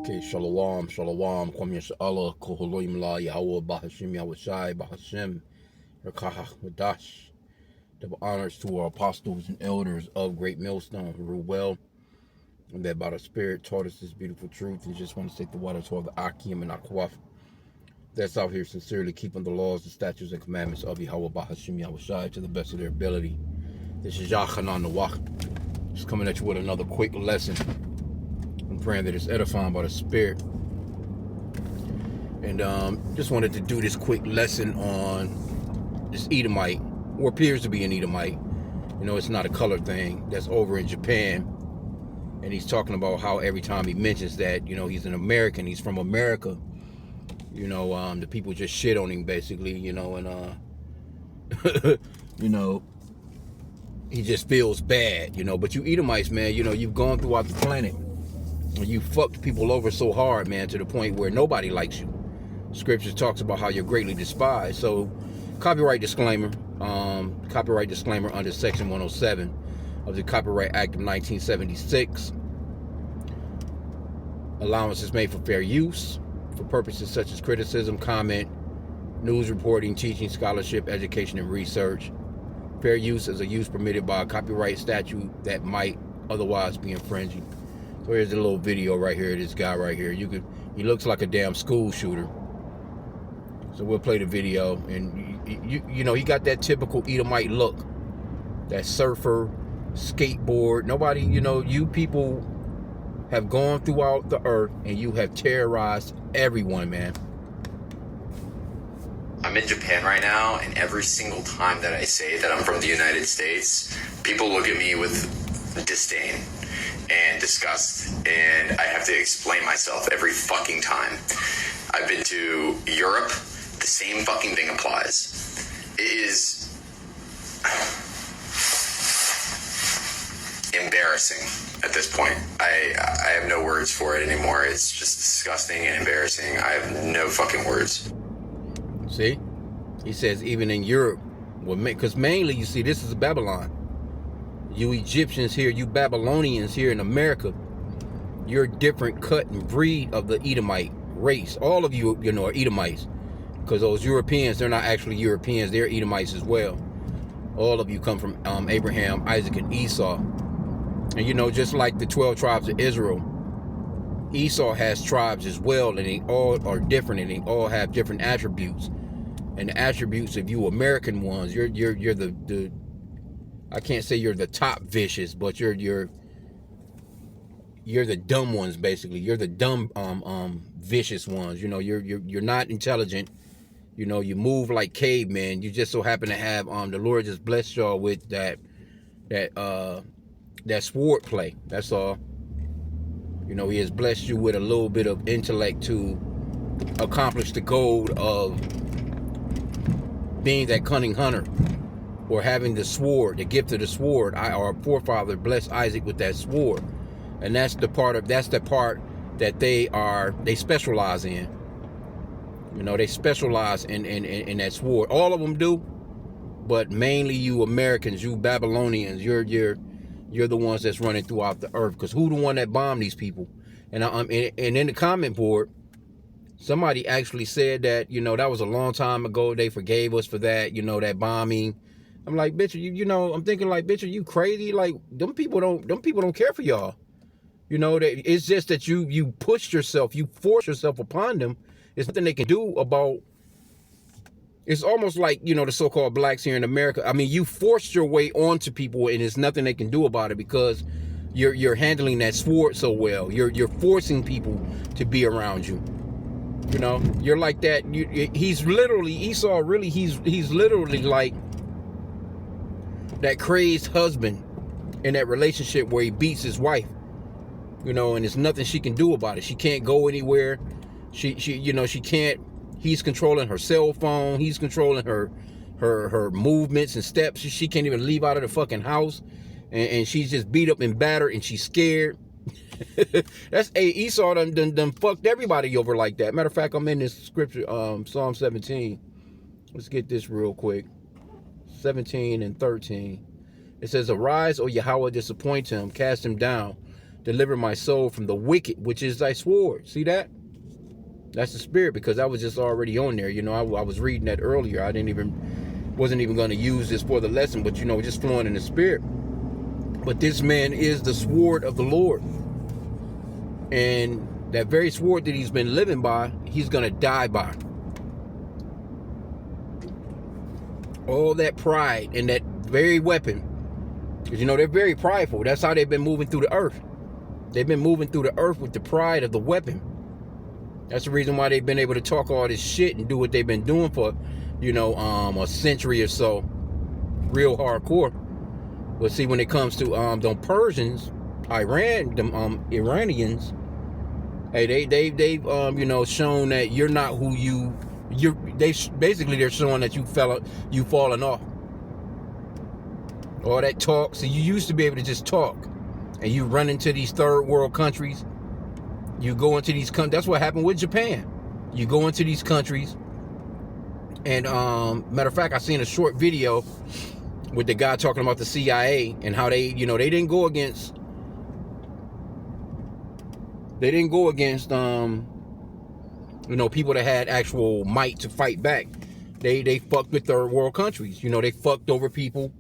Okay, shalom, shalom, kwam yasha'Allah, koholoim la, Yahweh, Bahashim, Yahushai, Bahashim, Rakaha, Wadash. Double honors to our apostles and elders of Great Millstone who rule well, and that by the Spirit taught us this beautiful truth, and just want to take the water to all the H.I.M and Akwaf that's out here sincerely keeping the laws, the statutes, and commandments of Yahweh, Bahashim, Yahushai to the best of their ability. This is Yachanan Nawach, just coming at you with another quick lesson. I'm praying that it's edifying by the Spirit. And just wanted to do this quick lesson on this Edomite, or appears to be an Edomite. You know, it's not a color thing. That's over in Japan. And he's talking about how every time he mentions that, you know, he's an American, he's from America. You know, the people just shit on him, basically, you know, and, you know, he just feels bad, you know. But you Edomites, man, you know, you've gone throughout the planet. You fucked people over so hard, man, to the point where nobody likes you. Scripture talks about how you're greatly despised. So, copyright disclaimer under Section 107 of the Copyright Act of 1976. Allowance is made for fair use for purposes such as criticism, comment, news reporting, teaching, scholarship, education, and research. Fair use is a use permitted by a copyright statute that might otherwise be infringing. So here's a little video right here. This guy right here. He looks like a damn school shooter. So we'll play the video, and you know, he got that typical Edomite look, that surfer, skateboard. Nobody, you know, you people have gone throughout the earth and you have terrorized everyone, man. I'm in Japan right now, and every single time that I say that I'm from the United States, people look at me with disdain and disgust, and I have to explain myself every fucking time. I've been to Europe, the same fucking thing applies. It is embarrassing at this point. I have no words for it anymore. It's just disgusting and embarrassing. I have no fucking words. See? He says even in Europe, because mainly, you see, this is Babylon. You Egyptians here, you Babylonians here in America, you're a different cut and breed of the Edomite race. All of you, you know, are Edomites. Because those Europeans, they're not actually Europeans, they're Edomites as well. All of you come from Abraham, Isaac, and Esau. And you know, just like the 12 tribes of Israel, Esau has tribes as well, and they all are different, and they all have different attributes. And the attributes of you American ones, you're the I can't say you're the top vicious, but you're the dumb ones, basically. You're the dumb vicious ones. You know, you're not intelligent. You know, you move like cavemen. You just so happen to have the Lord just blessed y'all with that sword play. That's all. You know, he has blessed you with a little bit of intellect to accomplish the goal of being that cunning hunter, or having the sword, the gift of the sword. Our forefather blessed Isaac with that sword, and that's the part that they specialize in. You know, they specialize in that sword. All of them do, but mainly you Americans, you Babylonians, you're the ones that's running throughout the earth. Because who the one that bombed these people? And in the comment board, somebody actually said that, you know, that was a long time ago. They forgave us for that, you know, that bombing. I'm like, bitch, you know, I'm thinking like, bitch, are you crazy? Like, them people don't care for y'all. You know, it's just that you pushed yourself, you forced yourself upon them. There's nothing they can do about. It's almost like, you know, the so-called blacks here in America. I mean, you forced your way onto people, and there's nothing they can do about it because you're handling that sword so well. You're forcing people to be around you. You know, you're like that. He's literally Esau. Really, he's literally like that crazed husband in that relationship where he beats his wife. You know, and there's nothing she can do about it. She can't go anywhere. She you know, she can't. He's controlling her cell phone. He's controlling her movements and steps. She can't even leave out of the fucking house, and she's just beat up and battered, and she's scared. That's Esau done fucked everybody over like that. Matter of fact, I'm in this scripture, Psalm 17. Let's get this real quick. 17 and 13. It says, "Arise, O Yahweh, disappoint him, cast him down. Deliver my soul from the wicked, which is thy sword. See that? That's the spirit, because I was just already on there. You know, I was reading that earlier. Wasn't even going to use this for the lesson, but, you know, just flowing in the spirit. But this man is the sword of the Lord. And that very sword that he's been living by, he's going to die by. All that pride and that very weapon. Because, you know, they're very prideful. That's how they've been moving through the earth. They've been moving through the earth with the pride of the weapon. That's the reason why they've been able to talk all this shit and do what they've been doing for, you know, a century or so. Real hardcore. But see, when it comes to them Persians, Iranians, hey, they've you know, shown that you're not who they're showing that you've fallen off. All that talk. So you used to be able to just talk, and you run into these third world countries. You go into these countries. That's what happened with Japan. You go into these countries, and matter of fact, I seen a short video with the guy talking about the CIA and how they, you know, they didn't go against you know, people that had actual might to fight back. They fucked with third world countries. You know, they fucked over people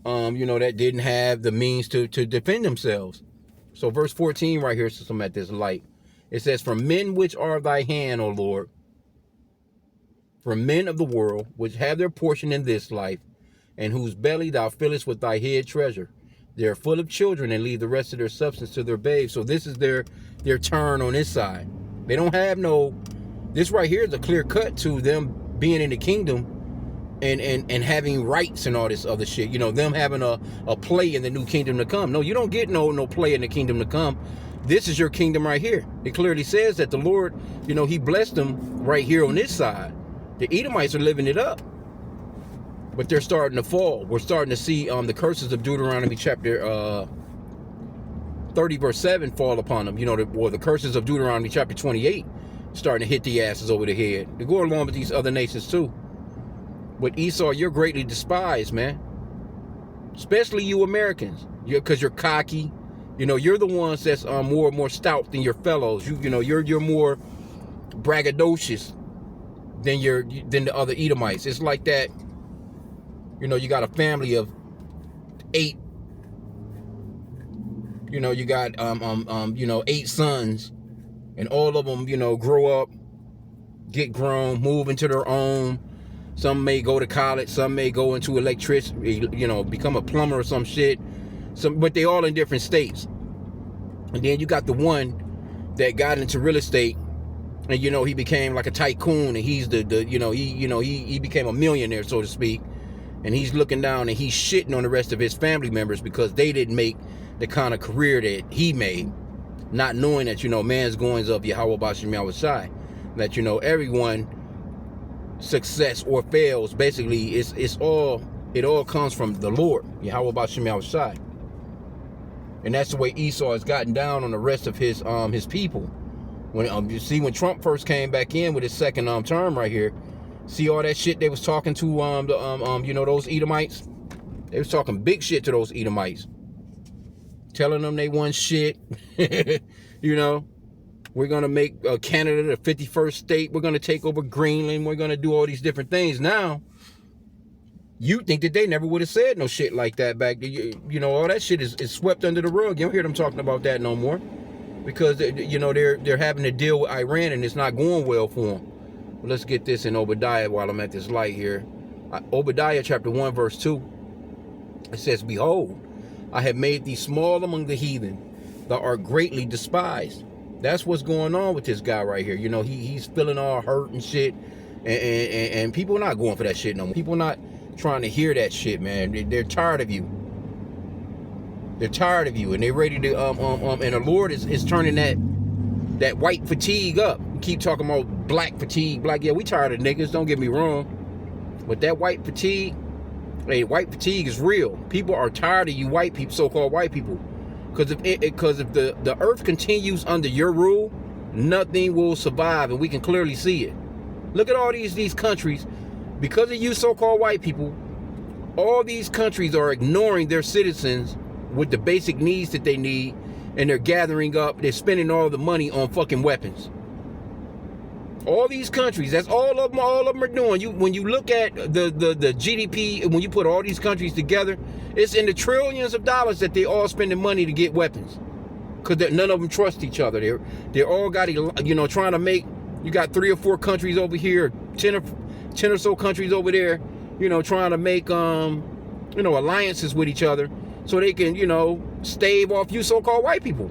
you know, that didn't have the means to defend themselves. So verse 14 right here says, I'm at this light. It says, from men which are of thy hand, O Lord, from men of the world, which have their portion in this life, and whose belly thou fillest with thy hid treasure. They are full of children, and leave the rest of their substance to their babes. So this is their turn on this side. They don't have this right here is a clear cut to them being in the kingdom and having rights and all this other shit. You know, them having a play in the new kingdom to come. No, you don't get no play in the kingdom to come. This is your kingdom right here. It clearly says that the Lord, you know, he blessed them right here on this side. The Edomites are living it up. But they're starting to fall. We're starting to see the curses of Deuteronomy chapter 30 verse 7 fall upon them. You know, the curses of Deuteronomy chapter 28 starting to hit the asses over the head. They go along with these other nations too. But Esau, you're greatly despised, man. Especially you Americans. Because you're cocky. You know, you're the ones that's more stout than your fellows. You know, you're more braggadocious than the other Edomites. It's like that. You know, you got a family of 8. You know, you got you know, 8 sons, and all of them, you know, grow up, get grown, move into their own. Some may go to college, some may go into electricity, you know, become a plumber or some shit. But they all in different states. And then you got the one that got into real estate, and you know, he became like a tycoon, and he's he became a millionaire, so to speak. And he's looking down and he's shitting on the rest of his family members because they didn't make the kind of career that he made. Not knowing that, you know, man's goings of Yahweh Bashim Yahushai. That, you know, everyone success or fails, basically, it all comes from the Lord, Yahweh Bashim Yahushai. And that's the way Esau has gotten down on the rest of his people. When you see, when Trump first came back in with his second term right here, see all that shit they was talking to you know, those Edomites? They was talking big shit to those Edomites. Telling them they won shit. You know, we're going to make Canada the 51st state. We're going to take over Greenland. We're going to do all these different things. Now, you think that they never would have said no shit like that back then. You know, all that shit is swept under the rug. You don't hear them talking about that no more. Because, you know, they're having to deal with Iran, and it's not going well for them. Let's get this in Obadiah while I'm at this light here. Obadiah chapter 1 verse 2. It says, behold, I have made thee small among the heathen. Thou art greatly despised. That's what's going on with this guy right here. You know, he's feeling all hurt and shit. And people are not going for that shit no more. People are not trying to hear that shit, man. They're tired of you. They're tired of you. And they're ready to, and the Lord is turning that white fatigue up. We keep talking about black fatigue. Yeah, we tired of niggas, don't get me wrong. But that white fatigue, hey, white fatigue is real. People are tired of you white people, so-called white people. Because if the earth continues under your rule, nothing will survive, and we can clearly see it. Look at all these countries. Because of you so-called white people, all these countries are ignoring their citizens with the basic needs that they need, and they're gathering up. They're spending all the money on fucking weapons. All these countries, that's all of them are doing. When you look at the GDP, when you put all these countries together, it's in the trillions of dollars that they all spending money to get weapons. Because none of them trust each other. They're all got, trying to make, you got 3 or 4 countries over here, 10 or so countries over there, trying to make, alliances with each other so they can, stave off you so-called white people.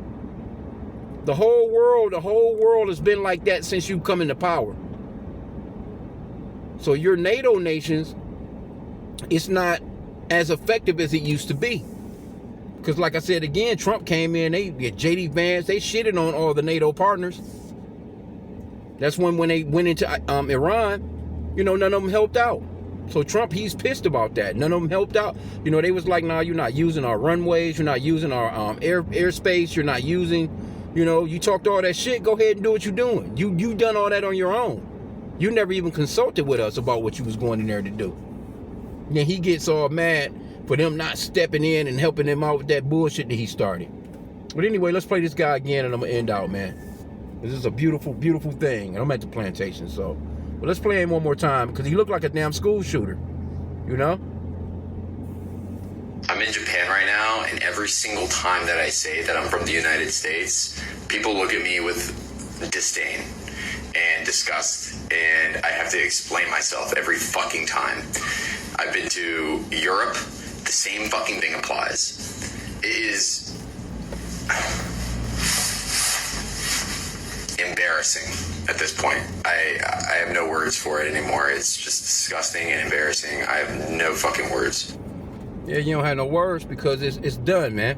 The whole world has been like that since you come into power. So your NATO nations, it's not as effective as it used to be. Because like I said again, Trump came in, they get JD Vance, they shitted on all the NATO partners. That's when they went into Iran, none of them helped out. So Trump, he's pissed about that. None of them helped out. They was like, nah, you're not using our runways, you're not using our airspace, you're not using, you talked all that shit, go ahead and do what you're doing. You done all that on your own. You never even consulted with us about what you was going in there to do. Then he gets all mad for them not stepping in and helping him out with that bullshit that he started. But anyway, let's play this guy again and I'm gonna end out, man. This is a beautiful, beautiful thing. And I'm at the plantation, so. But let's play him one more time because he looked like a damn school shooter, I'm in Japan right now, and every single time that I say that I'm from the United States, people look at me with disdain and disgust, and I have to explain myself every fucking time. I've been to Europe, the same fucking thing applies. It is embarrassing at this point. I have no words for it anymore. It's just disgusting and embarrassing. I have no fucking words. Yeah, you don't have no words because it's done, man.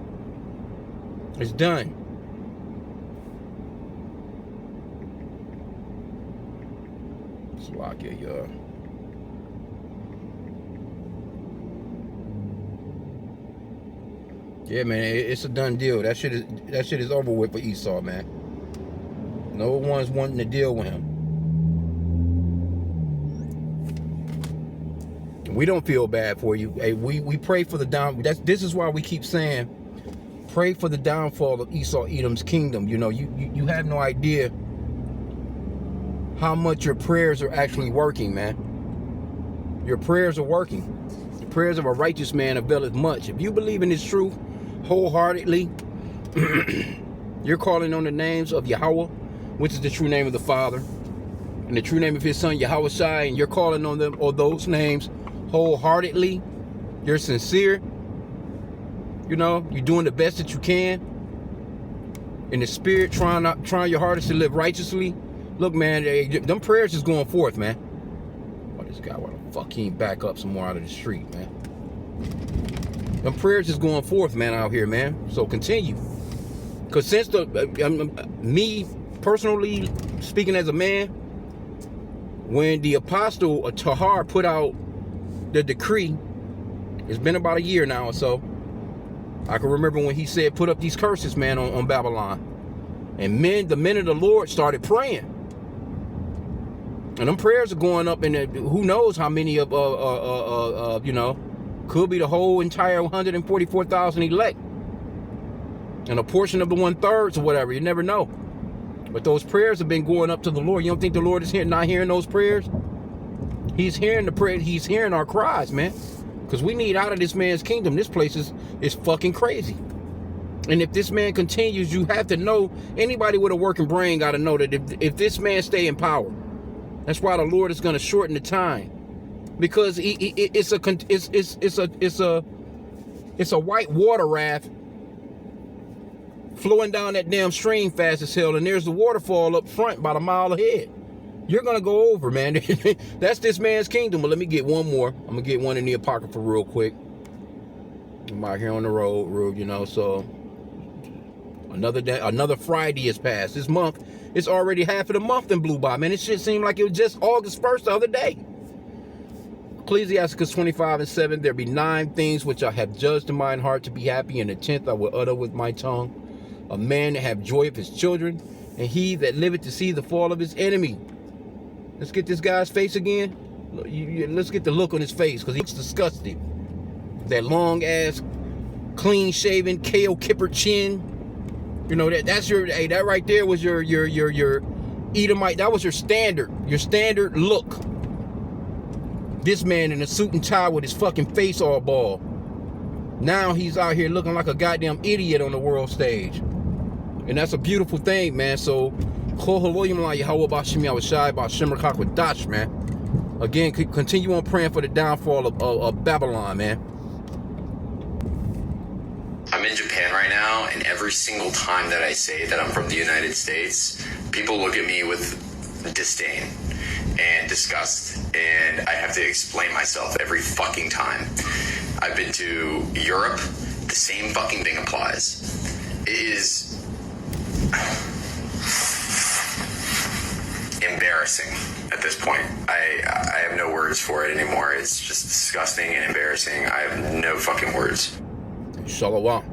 It's done. Slock it, y'all. Yeah, man, it's a done deal. That shit is over with for Esau, man. No one's wanting to deal with him. We don't feel bad for you. Hey, we pray for the down. This is why we keep saying, pray for the downfall of Esau Edom's kingdom. You have no idea how much your prayers are actually working, man. Your prayers are working. The prayers of a righteous man availeth much. If you believe in this truth wholeheartedly, you're calling on the names of Yahweh, which is the true name of the Father, and the true name of his son Yahweh Shai, and you're calling on them or those names wholeheartedly. You're sincere. You're doing the best that you can in the spirit, trying your hardest to live righteously. Look, man, them prayers is going forth, man. Oh, this guy, why the fuck he ain't back up some more out of the street, man? Them prayers is going forth, man, out here, man. So continue. Because since me personally speaking as a man, when the apostle Tahar put out the decree, it's been about a year now or so. I can remember when he said, put up these curses, man, on Babylon. And the men of the Lord started praying. And them prayers are going up, and who knows how many of, could be the whole entire 144,000 elect. And a portion of the 1/3 or whatever, you never know. But those prayers have been going up to the Lord. You don't think the Lord is not hearing those prayers? He's hearing the prayer. He's hearing our cries, man. Because we need out of this man's kingdom. This place is fucking crazy. And if this man continues, you have to know, anybody with a working brain got to know that if this man stay in power, that's why the Lord is going to shorten the time. Because it's a white water raft flowing down that damn stream fast as hell, and there's the waterfall up front about a mile ahead. You're gonna go over, man. That's this man's kingdom. But let me get one more. I'm gonna get one in the apocrypha real quick. I'm out here on the road, so another day, another Friday has passed. This month, it's already half of the month and blew by, man. It shit seemed like it was just August 1st the other day. Ecclesiasticus 25:7, there be 9 things which I have judged in mine heart to be happy, and the 10th I will utter with my tongue. A man to have joy of his children, and he that liveth to see the fall of his enemy. Let's get this guy's face again. Let's get the look on his face, because he looks disgusted. That long ass, clean shaven, kale kipper chin. You know, that's your, hey, that right there was your Edomite. That was your standard look. This man in a suit and tie with his fucking face all bald. Now he's out here looking like a goddamn idiot on the world stage. And that's a beautiful thing, man. So, man. Again, continue on praying for the downfall of Babylon, man. I'm in Japan right now, and every single time that I say that I'm from the United States, people look at me with disdain and disgust, and I have to explain myself every fucking time. I've been to Europe, the same fucking thing applies. It is embarrassing at this point. I have no words for it anymore. It's just disgusting and embarrassing. I have no fucking words. Shalom.